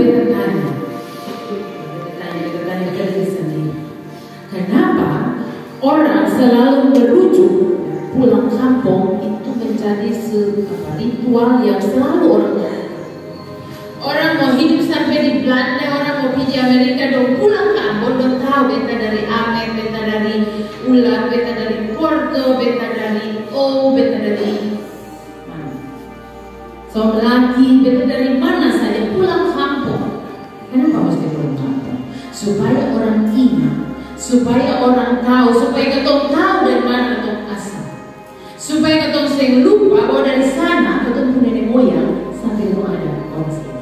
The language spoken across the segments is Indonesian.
Betania. Kenapa orang selalu merujuk pulang kampung itu menjadi ritual yang selalu orang lakukan. Orang mau hidup sampai di Belanda, orang mau pergi Amerika, dong pulang kampung, dong tahu beta dari Amer, beta dari ular, beta dari Porto, beta dari beta dari mana? Somlaki, beta dari mana saja pulang kampung. Kenapa mesti pulang kampung? Supaya orang ingat, supaya orang tahu, supaya ketong tahu dari mana ketong asal, supaya ketong sering lupa bahwa dari sana ketong punya nenek moyang sampai ketong ada orang sini.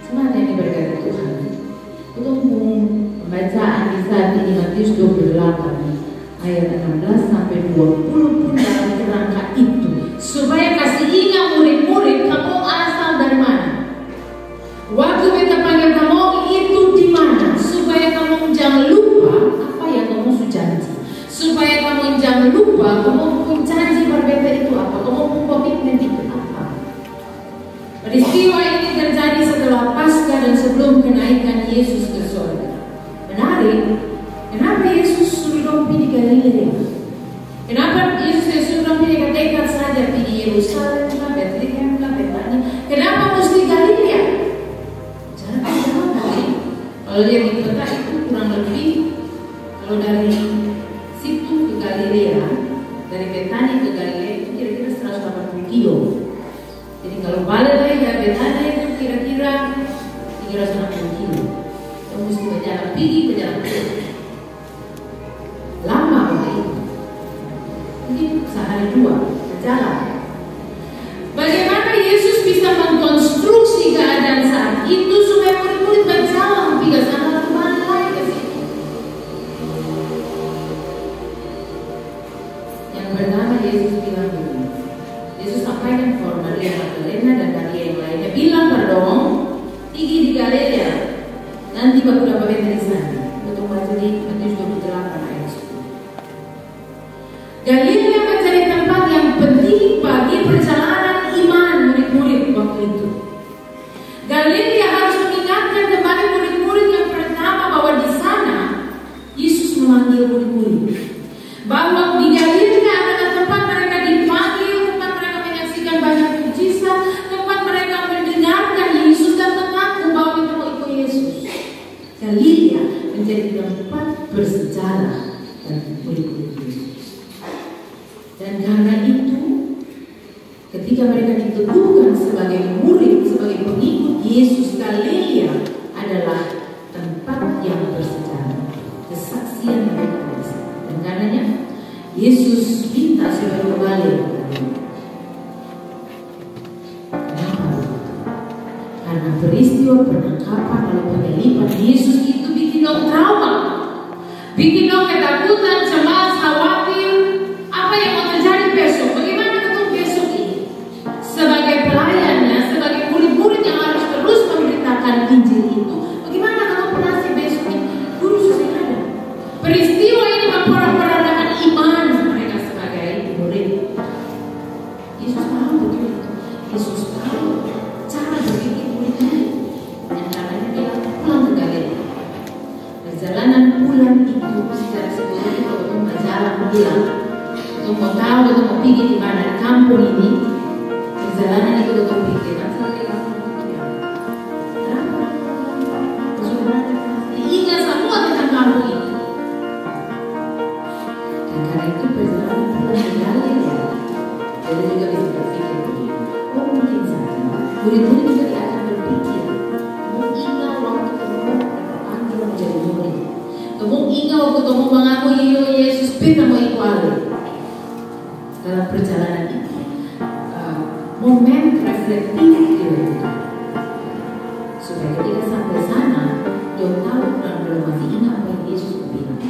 Semangat yang diberkati Tuhan. Ketong pembacaan di saat ini Matius 28 ayat 16 sampai 20 pun dalam kerangka itu, supaya kasih ingat murid-murid kamu asal dari mana. Waktu beta panggil kamu itu di mana, supaya kamu jangan lupa apa yang kamu sudah janji, supaya kamu jangan lupa kamu pun janji berbeda itu apa, kamu pun komitmen itu apa. Peristiwa ini terjadi setelah Paskah dan sebelum kenaikan Yesus ke surga. Menarik, kenapa Yesus suruh pergi di Galilea? Kenapa Yesus suruh pergi ke dekat saja, pergi Yerusalem lah, Bethlehem lah, Betania? Kenapa mesti Galilea? Kalau dia di kota itu kurang lebih, kalau dari situ ke Galilea, dari Betania ke Galilea itu kira-kira 180 kilo. Jadi kalau balik lagi dari Betania itu kira-kira 360 kilo. Kita mesti berjalan pergi. Lama waktu itu. Mungkin sehari dua berjalan. Bagaimana Yesus bisa mengkonstruksi keadaan saat itu supaya murid-murid berjalan tiga sana kembali lagi ke situ? Yang pertama Yesus bilang begini. Yesus sampaikan kepada Maria Magdalena dan Maria yang lainnya, bilang pardon, pergi di Galilea, nanti baru dapat beta di sana. Untuk baca di Matius 28 ayat 10. Galilea menjadi tempat yang penting bagi perjalanan iman murid-murid waktu itu. Galilea harus mengingatkan kembali murid-murid yang pertama bahwa di sana Yesus memanggil murid-murid, bahwa di Galilea adalah tempat mereka dipanggil, tempat mereka menyaksikan banyak mujizat, tempat mereka mendengarkan Yesus dan mengaku bahwa mereka mau ikut Yesus. Galilea menjadi tempat bersejarah dan murid-murid Yesus. Dan karena itu, ketika mereka diteguhkan sebagai murid, sebagai pengikut Yesus, Galilea adalah tempat yang bersejarah, kesaksian mereka. Dan karenanya Yesus minta supaya kembali. Kenapa? Karena peristiwa penangkapan lalu penyaliban Yesus itu bikin dong trauma, bikin dong ketakutan, cemas, khawatir. Apa yang mau terjadi besok? Bagaimana ketemu besok ini? Sebagai pelayannya, sebagai murid-murid yang harus terus memberitakan Injil itu, bagaimana kalau penasih besok ini? Guru susah ada. Peristiwa ini memporak-porandakan iman mereka sebagai murid. Yesus tahu betul itu. Yesus tahu cara berpikir murid-murid. Dan caranya bilang pulang ke Galilea. Perjalanan pulang itu secara sebetulnya kalau majalah bilang, mau tahu atau mau pergi di mana di kampung ini, perjalanan itu untuk pikirkan sampai kampung itu. Kenapa? Diingat semua tentang kampung itu. Dan karena itu perjalanan pulang ke Galilea, jadi juga bisa berpikir begini. Mungkin saja murid-murid juga tidak akan berpikir. Kamu ingat waktu kamu panggil menjadi murid. Kamu ingat waktu kamu mengaku Yesus, kita mau ikut dalam perjalanan ini, momen reflektif dilakukan supaya ketika sampai sana, dia tahu orang belum masih ingat apa yang Yesus bilang.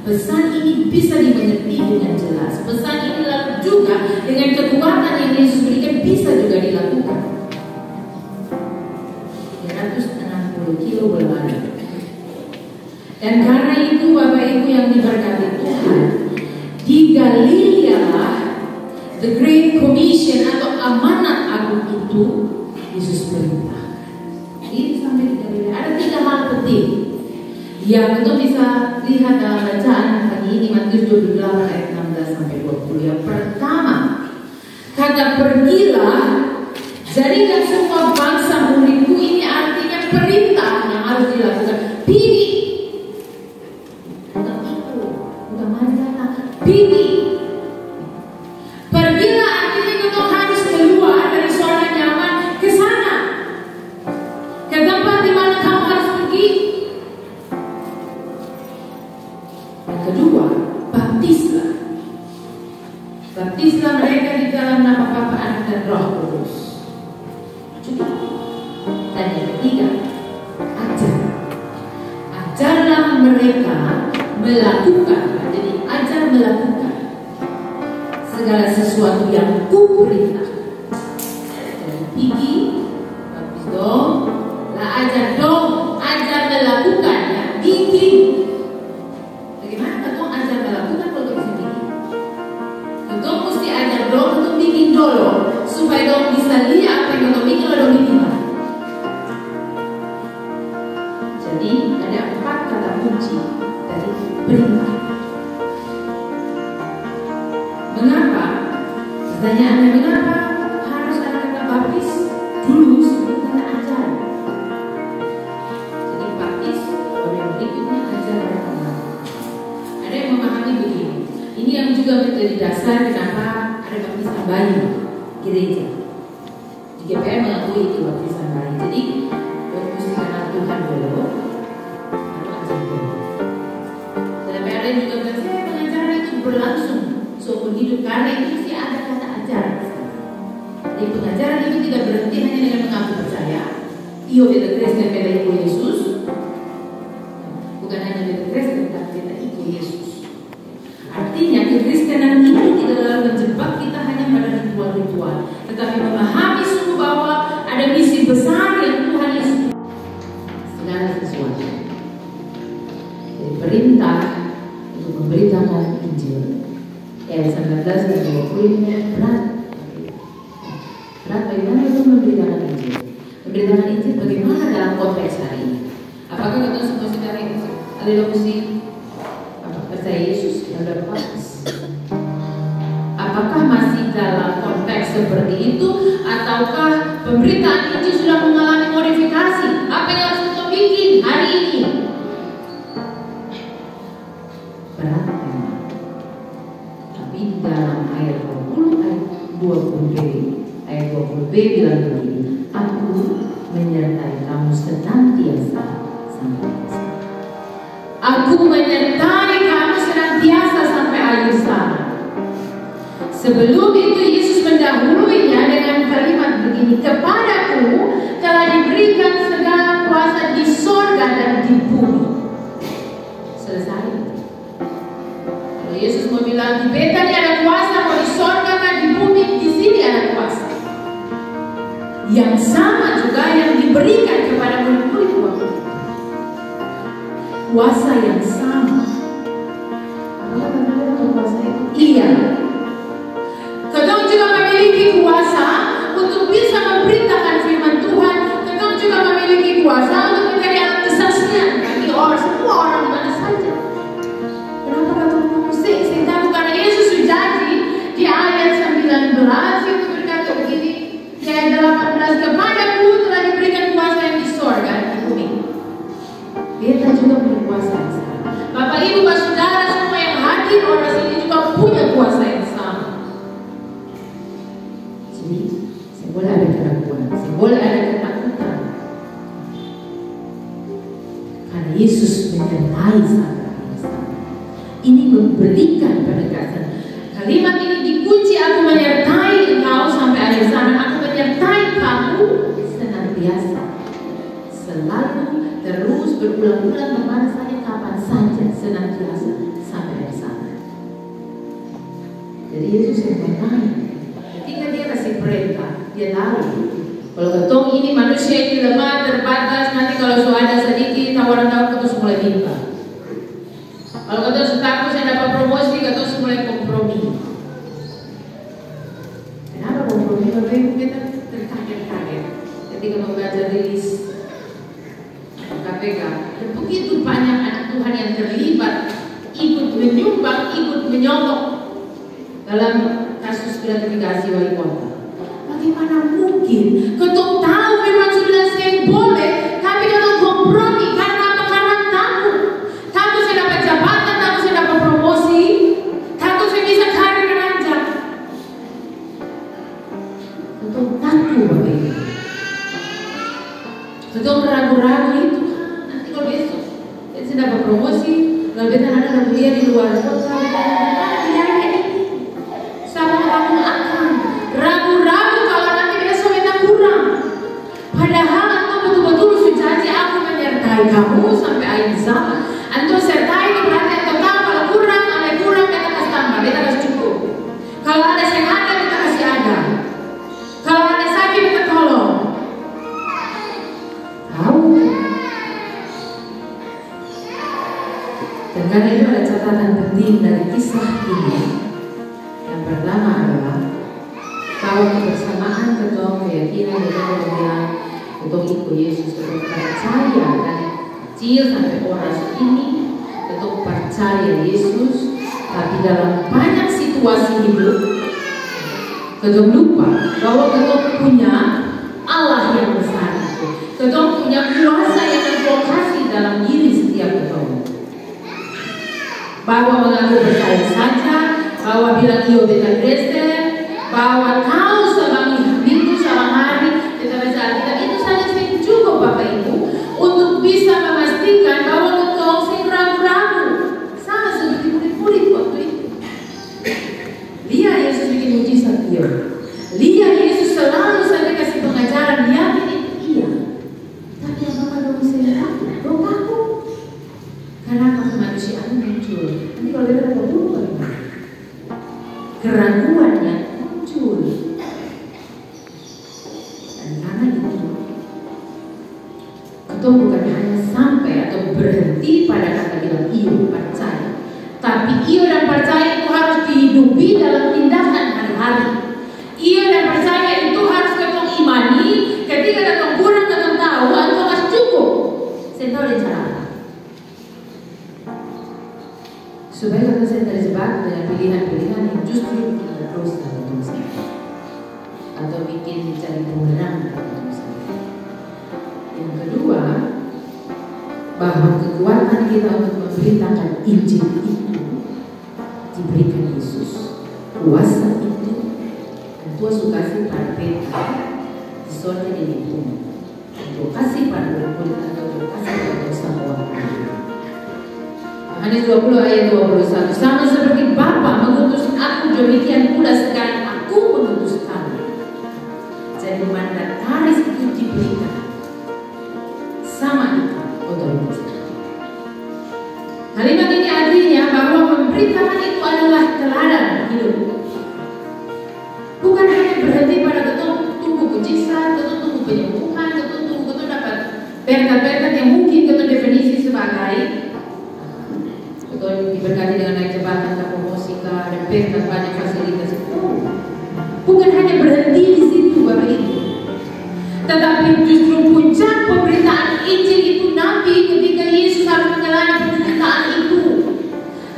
Pesan ini bisa dimengerti dengan jelas. Pesan ini lalu juga dengan kekuatan yang Yesus berikan bisa juga dilakukan. 360 kilo berlari. Dan karena itu Bapak Ibu yang diberkati Tuhan, di Galilea lah The Great Commission atau amanat agung itu Yesus perintah. Ini sampai 3 ada 3 hal penting yang kita bisa lihat dalam bacaan pagi ini, Matius 28 ayat 16 sampai 20. Yang pertama, kata pergilah, jadilah semua bangsa muridku. Ini artinya perintah yang harus dilakukan. Pilih, bukan itu, bukan masalah. Pilih. Pergilah artinya kita harus keluar dari zona nyaman ke sana, ke tempat di mana kamu harus pergi. Yang kedua, baptislah. Baptislah mereka di dalam nama Bapa, Anak dan Roh Kudus. Dan yang ketiga, ajar. Ajarlah mereka melakukan. Jadi ajar melakukan segala sesuatu yang kuperintah. Jadi pergi, baptis dong, lah ajar dong, ajar melakukan ya, bikin. Bagaimana ketong ajar melakukan kalau bisa bikin? Ketong mesti ajar dong untuk bikin dulu, supaya dong bisa lihat apa yang ketong bikin kalau dong bikin. Jadi ada 4 kata kunci dari perintah. Mengapa? Pertanyaannya, mengapa harus ada kata baptis dulu sebelum kata ajar? Jadi baptis, kalau yang berikutnya ajar mereka. Ada yang memahami begini. Ini yang juga menjadi dasar kenapa ada baptisan bayi gereja. Di GPR mengakui itu baptisan bayi. Jadi mesti kenal Tuhan dulu, baru ajar dulu. Dan PRN juga bilang, pengajaran itu berlangsung seumur hidup, karena itu mesti ada kata ajar. Jadi pengajaran itu tidak berhenti hanya dengan mengaku percaya. Iyo beda Kristen beda ikut Yesus. Bukan hanya beda Kristen, tapi beda ikut Yesus. Artinya kekristenan itu tidak lalu menjebak kita hanya pada ritual-ritual, tetapi memahami sungguh bahwa ada misi besar yang Tuhan Yesus segala sesuatu. Jadi perintah untuk memberitakan Injil. Ayat 19 dan 20 ini berat. Berat bagaimana itu memberitakan Injil? Memberitakan Injil bagaimana dalam konteks hari ini? Apakah kita semua sedang ada mesti percaya Yesus yang sudah baptis? Apakah masih dalam konteks seperti itu, ataukah pemberitaan Injil sudah mengalami modifikasi? Apa yang harus kita bikin hari ini? Berat. Di dalam ayat 20 ayat 20b bilang begini, aku menyertai kamu senantiasa sampai akhir. Aku menyertai kamu senantiasa sampai akhir zaman. Sebelum itu Yesus mendahuluinya dengan kalimat begini, kepadaku telah diberikan segala kuasa di surga dan di bumi. Selesai. Yesus mau bilang di Betani ada kuasa, mau di sorga kan di bumi, di sini ada kuasa. Yang sama juga yang diberikan kepada murid-murid waktu itu. Kuasa yang sama. Apakah kata kuasa itu? Iya. Kadang juga memiliki kuasa untuk bisa memberitakan firman Tuhan. Kadang juga memiliki kuasa untuk menjadi alat kesaksian bagi orang, semua orang di mana saja. Kenapa kata musik? Saya tahu karena Yesus berjanji di ayat 19 itu berkata begini, di ayat 18, kepadaku telah diberikan kuasa yang di surga dan di bumi. Kita juga punya kuasa yang sama. Bapak Ibu, saudara semua yang hadir orang sini juga punya kuasa yang sama. Jadi, saya boleh ada keraguan, saya boleh ada ketakutan, karena Yesus menyertai saya. Ini memberikan penegasan. Kalimat ini dikunci, aku menyertai engkau sampai akhir zaman. Aku menyertai kamu senantiasa, selalu, terus, berulang-ulang, kemana saja, kapan saja, senantiasa sampai akhir zaman. Jadi Yesus yang menyertai. Ketika dia kasih perintah, dia tahu kalau ketong ini manusia ini lemah, terbatas, nanti kalau suara sedikit tawaran-tawaran ketong mulai minta. Kalau kata takut saya dapat promosi, kata mulai kompromi. Kenapa kompromi? Karena kita terkaget-kaget. ketika membaca rilis KPK, ada begitu banyak anak Tuhan yang terlibat, ikut menyumbang, ikut menyogok dalam kasus gratifikasi wali kota. Bagaimana mungkin? Ketuk tahu memang sudah saya boleh, tapi ketuk kompromi karena apa? Karena takut. Takut saya dapat jabatan, takut saya dapat promosi, takut saya bisa karir ranjang. Ketuk takut Bapak Ibu. Ketuk ragu-ragu itu nanti kalau besok saya dapat promosi, lalu kita ada kuliah di luar kota, sama kamu akan ragu-ragu kalau nanti kita soalnya kurang. Padahal antum betul-betul sudah janji aku menyertai kamu sampai akhir zaman. Antum sertai itu berarti antum tahu kalau kurang, ada kurang kita kasih tambah, kita kasih cukup. Kalau ada yang ada kita kasih ada. Kalau ada sakit kita tolong. Tahu? Dan karena itu ada catatan penting dari kisah ini. Yang pertama adalah bahwa kebersamaan kedua keyakinan kedua ikut Yesus, kedua percaya dari kecil sampai orang ini, kedua percaya Yesus, tapi dalam banyak situasi hidup kedua lupa bahwa kedua punya Allah yang besar, kedua punya kuasa yang berlokasi dalam diri setiap kedua. Bahwa mengaku percaya saja, bahwa bilang iyo beta Kristen, bahwa tahu selama minggu selama hari tetapi saat kita itu saja sih cukup Bapak Ibu untuk bisa memastikan bahwa engkau sih ragu-ragu sama seperti murid-murid waktu itu. Lihat Yesus bikin mujizat dia. Lihat Yesus selalu saja kasih pengajaran yakin itu iya. Tapi apa dong saya takut? Takut. Karena kemanusiaan muncul. Nanti kalau dia dapat dulu bagaimana? Keraguannya muncul. Dan karena itu kita bukan hanya sampai atau berhenti pada kata bilang iya percaya, tapi iya dan percaya itu harus dihidupi dalam tindakan hari-hari. Iya dan percaya itu harus kita imani. Ketika kita kurang kita tahu atau harus cukup. Saya tahu dia cara apa supaya kita saya terjebak dengan pilihan-pilihan yang justru tidak terus dalam saya atau bikin cari pemenang dalam saya. Yang kedua, bahwa kekuatan kita untuk memberitakan Injil itu diberikan Yesus. Kuasa itu dan Tuhan suka kasih pada Petra di sorga di bumi. Tuhan kasih pada murid atau Tuhan kasih pada semua. Yohanes 20 ayat 21. Sama seperti Bapa mengutus aku, demikian pula sekarang aku mengutus kamu. Jadi mandataris itu diberikan sama itu otoritas. Kalimat ini artinya bahwa memberitakan itu adalah teladan hidup. Bukan hanya berhenti pada betul tunggu mujizat, betul tunggu penyembuhan, betul tunggu betul dapat berkat-berkat yang mungkin betul definisi sebagai betul diberkati dengan naik jabatan, promosi, dan berkat banyak fasilitas. Bukan hanya berhenti di situ Bapak Ibu, tetapi justru puncak pemberitaan Injil itu nanti ketika Yesus harus menjalani pemberitaan itu,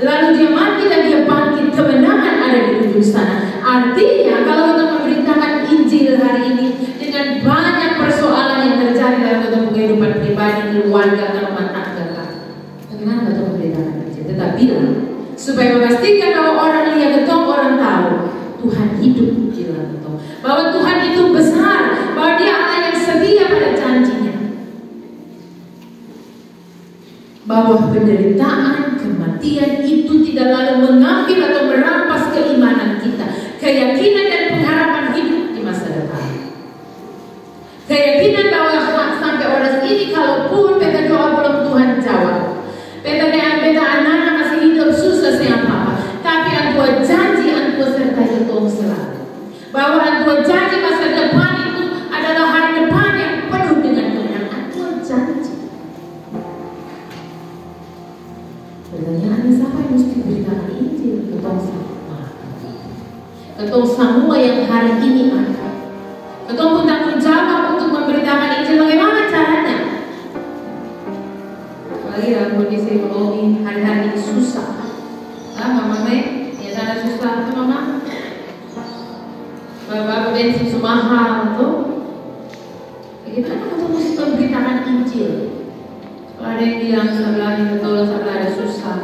lalu dia mati dan dia bangkit, kemenangan ada di ujung sana. Artinya kalau kita memberitakan Injil hari ini dengan banyak persoalan yang terjadi dalam kehidupan pribadi, keluarga, rumah tangga, bagaimana kita memberitakan Injil? Tetap bilang supaya memastikan bahwa orang lihat ketong, orang tahu Tuhan hidup di dalam ketong, bahwa Tuhan itu besar, bahwa Dia Allah yang setia pada janjinya, bahwa penderitaan, kematian itu tidak lalu mengambil atau merampas keimanan kita, keyakinan dan pengharapan hidup di masa depan. Keyakinan bahwa sampai orang ini kalaupun beta doa belum Tuhan jawab, beta anak-anak masih hidup susah saya apa-apa, tapi Tuhan janji Tuhan sertai ketong selalu, bahwa Tuhan janji masa depan itu adalah hari depan yang penuh dengan kemenangan. Tuhan janji. Pertanyaannya siapa yang mesti beritakan Injil? Ketong semua. Ketong semua yang hari ini ada. Ketong pun tanggung jawab untuk memberitakan mahal tuh. Bagaimana kita mesti memberitakan Injil? Kalau ada yang bilang sebelah ini betul, sebelah ada susah.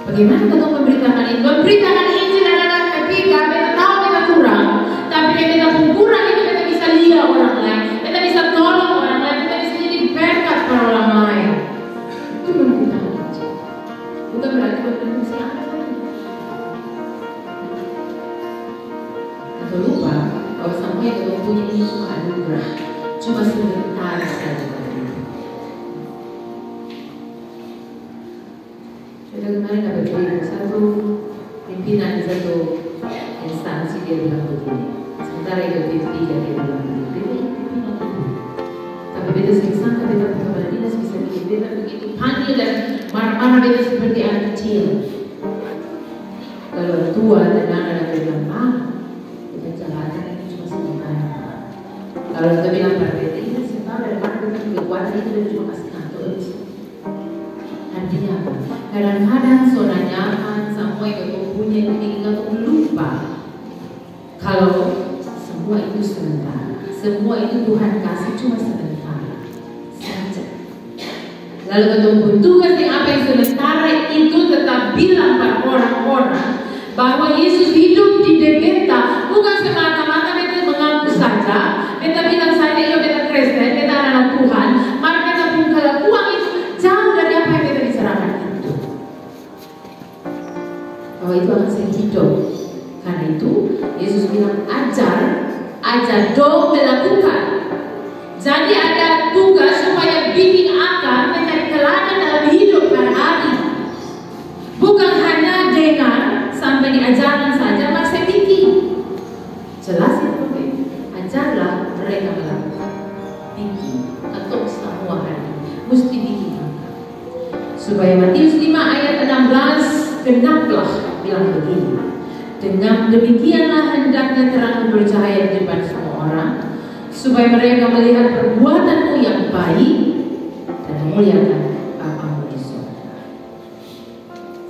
Bagaimana kita memberitakan Injil? Memberitakan Injil adalah ketika kita tahu kita kurang, tapi kita pun kurang itu kita bisa lihat orang lain, kita bisa tolong orang lain, kita bisa jadi berkat para orang lain. Itu memberitakan Injil. Bukan berarti memberitakan siapa lagi. Atau lupa bahwa semua yang kita punya ini cuma anugerah, cuma sebentar saja. Kita kemarin dapat cerita satu pimpinan di satu instansi, dia bilang begini. Sementara itu P3 dia bilang begini, pimpinan itu. Tapi beta sering-sangka beta kepala dinas bisa bikin beta begitu panggil dan marah-marah beta seperti anak kecil. Kalau tua dan anak bilang kita jalanan itu cuma sebentar. Kalau kita bilang pada beta ini sebentar dan kita juga kuat itu dan cuma kasih kantor. Artinya apa? Kadang-kadang zona nyaman semua yang kita punya itu bikin kita lupa kalau semua itu sementara. Semua itu Tuhan kasih cuma sementara saja. Lalu kita pun tugas yang apa yang sementara itu tetap bilang pada orang-orang bahwa Yesus hidup di beta, bukan semata-mata beta mengaku saja, beta bilang saja ya beta Kristen, beta anak Tuhan, maka beta pun kelakuan itu jauh dari apa yang beta bicarakan itu. Bahwa itu akan saya hidup. Karena itu Yesus bilang ajar dong melakukan. Jadi ada tugas supaya bikin akar mencari teladan dalam hidup hari-hari. Bukan hanya dengar sampai diajarkan saja, maka saya bikin. Jelas ya, ajarlah mereka melakukan. Bikin atau semua hari mesti bikin akar. Supaya Matius 5 ayat 16 genaplah bilang begini. Dengan demikianlah hendaknya terang bercahaya di depan semua orang, supaya mereka melihat perbuatanmu yang baik dan memuliakan Bapamu di surga.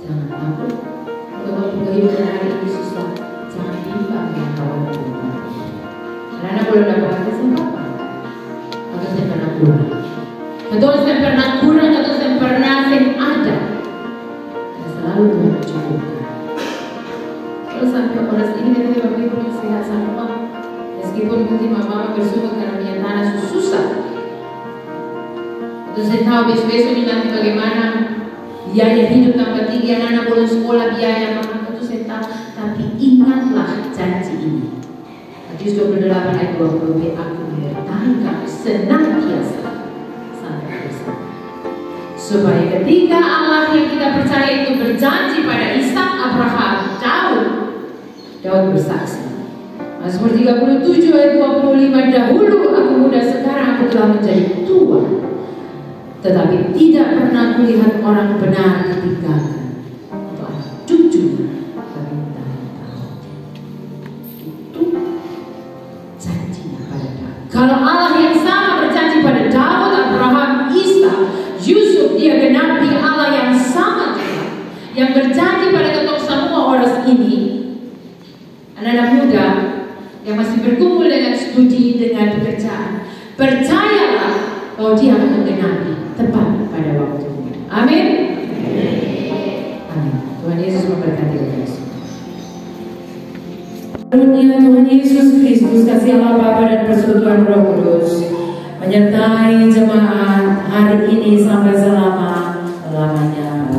Jangan takut kalau kehidupan hari ini susah, jangan bimbang yang kawan Tuhan. Karena kalau dapat kesempatan, atau saya pernah kurang, atau saya pernah kurang, atau saya pernah ada, dan selalu Tuhan mencukupkan. Kalau sampai orang ini kita Bapak Ibu yang sehat semua, meskipun mungkin mama bersyukur karena punya tanah susah. Atau saya tahu besok-besok ini nanti bagaimana biaya hidup tambah tinggi, anak-anak boleh sekolah biaya, maka itu saya tahu. Tapi ingatlah janji ini. Matius 28 ayat 20b, aku menyertai kamu senantiasa sampai bersama. Supaya ketika Allah yang kita percaya itu berjanji pada Ishak, Abraham, Daud bersaksi. Mazmur 37 ayat 25, dahulu aku muda, sekarang aku telah menjadi tua, tetapi tidak pernah kulihat orang benar ditinggalkan atau anak cucunya bertahun-tahun. Itu janjinya pada Daud. Kalau Allah yang sama berjanji pada Daud, Abraham, Ishak, Yusuf, dia genapi Allah yang sama juga yang berjanji pada kita semua orang ini. Anak-anak muda yang masih berkumpul dengan studi, dengan pekerjaan, percayalah bahwa dia akan menggenapi tepat pada waktunya. Amin. Amin. Tuhan Yesus memberkati kita semua. Karunia Tuhan Yesus Kristus, kasih Allah Bapa dan persekutuan Roh Kudus menyertai jemaat hari ini sampai selama-lamanya.